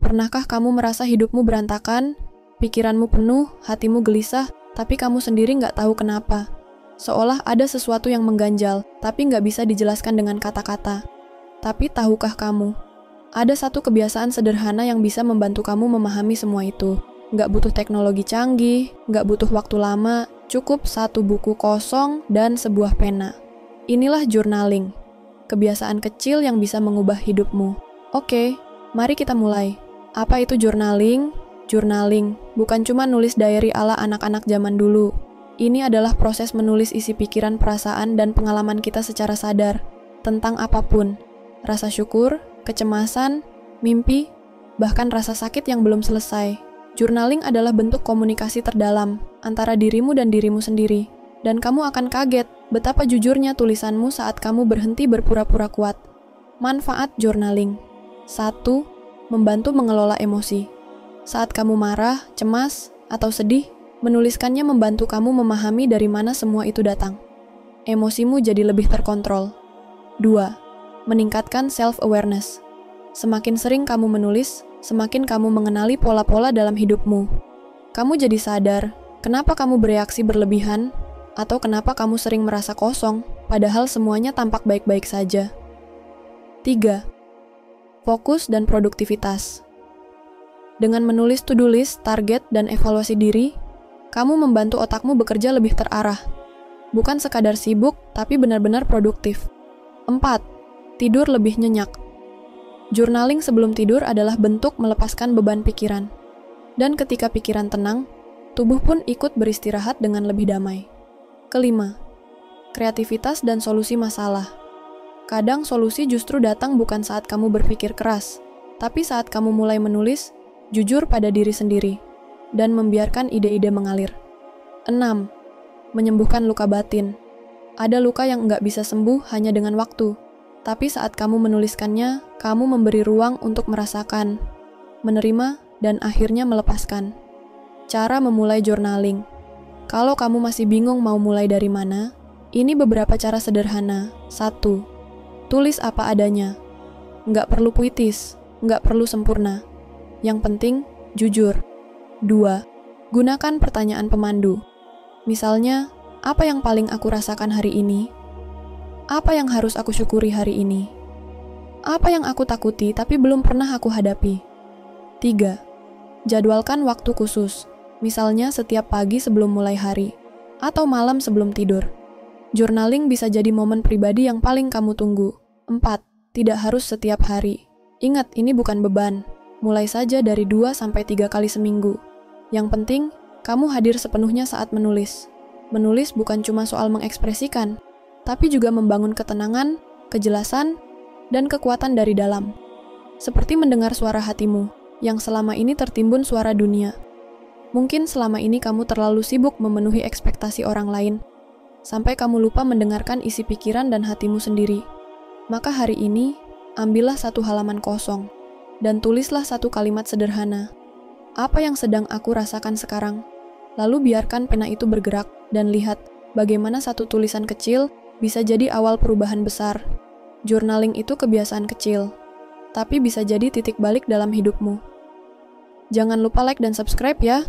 Pernahkah kamu merasa hidupmu berantakan, pikiranmu penuh, hatimu gelisah, tapi kamu sendiri nggak tahu kenapa? Seolah ada sesuatu yang mengganjal, tapi nggak bisa dijelaskan dengan kata-kata. Tapi tahukah kamu, ada satu kebiasaan sederhana yang bisa membantu kamu memahami semua itu. Nggak butuh teknologi canggih, nggak butuh waktu lama, cukup satu buku kosong dan sebuah pena. Inilah journaling, kebiasaan kecil yang bisa mengubah hidupmu. Oke, mari kita mulai. Apa itu journaling? Journaling bukan cuma nulis diary ala anak-anak zaman dulu. Ini adalah proses menulis isi pikiran, perasaan, dan pengalaman kita secara sadar tentang apapun. Rasa syukur, kecemasan, mimpi, bahkan rasa sakit yang belum selesai. Journaling adalah bentuk komunikasi terdalam antara dirimu dan dirimu sendiri. Dan kamu akan kaget betapa jujurnya tulisanmu saat kamu berhenti berpura-pura kuat. Manfaat journaling. 1. Membantu mengelola emosi. Saat kamu marah, cemas, atau sedih, menuliskannya membantu kamu memahami dari mana semua itu datang. Emosimu jadi lebih terkontrol. 2. Meningkatkan self-awareness. Semakin sering kamu menulis, semakin kamu mengenali pola-pola dalam hidupmu. Kamu jadi sadar, kenapa kamu bereaksi berlebihan, atau kenapa kamu sering merasa kosong, padahal semuanya tampak baik-baik saja. 3. Fokus dan produktivitas. Dengan menulis to-do list, target, dan evaluasi diri, kamu membantu otakmu bekerja lebih terarah. Bukan sekadar sibuk, tapi benar-benar produktif. 4. Tidur lebih nyenyak. Journaling sebelum tidur adalah bentuk melepaskan beban pikiran. Dan ketika pikiran tenang, tubuh pun ikut beristirahat dengan lebih damai. 5. Kreativitas dan solusi masalah. Kadang solusi justru datang bukan saat kamu berpikir keras, tapi saat kamu mulai menulis, jujur pada diri sendiri, dan membiarkan ide-ide mengalir. 6. Menyembuhkan luka batin. Ada luka yang nggak bisa sembuh hanya dengan waktu, tapi saat kamu menuliskannya, kamu memberi ruang untuk merasakan, menerima, dan akhirnya melepaskan. Cara memulai journaling. Kalau kamu masih bingung mau mulai dari mana, ini beberapa cara sederhana. 1. Tulis apa adanya. Nggak perlu puitis, nggak perlu sempurna. Yang penting, jujur. 2. Gunakan pertanyaan pemandu. Misalnya, apa yang paling aku rasakan hari ini? Apa yang harus aku syukuri hari ini? Apa yang aku takuti tapi belum pernah aku hadapi? 3. Jadwalkan waktu khusus. Misalnya setiap pagi sebelum mulai hari, atau malam sebelum tidur. Journaling bisa jadi momen pribadi yang paling kamu tunggu. 4. Tidak harus setiap hari. Ingat, ini bukan beban. Mulai saja dari 2-3 kali seminggu. Yang penting, kamu hadir sepenuhnya saat menulis. Menulis bukan cuma soal mengekspresikan, tapi juga membangun ketenangan, kejelasan, dan kekuatan dari dalam. Seperti mendengar suara hatimu, yang selama ini tertimbun suara dunia. Mungkin selama ini kamu terlalu sibuk memenuhi ekspektasi orang lain, sampai kamu lupa mendengarkan isi pikiran dan hatimu sendiri. Maka hari ini, ambillah satu halaman kosong, dan tulislah satu kalimat sederhana. Apa yang sedang aku rasakan sekarang? Lalu biarkan pena itu bergerak, dan lihat bagaimana satu tulisan kecil bisa jadi awal perubahan besar. Journaling itu kebiasaan kecil, tapi bisa jadi titik balik dalam hidupmu. Jangan lupa like dan subscribe ya.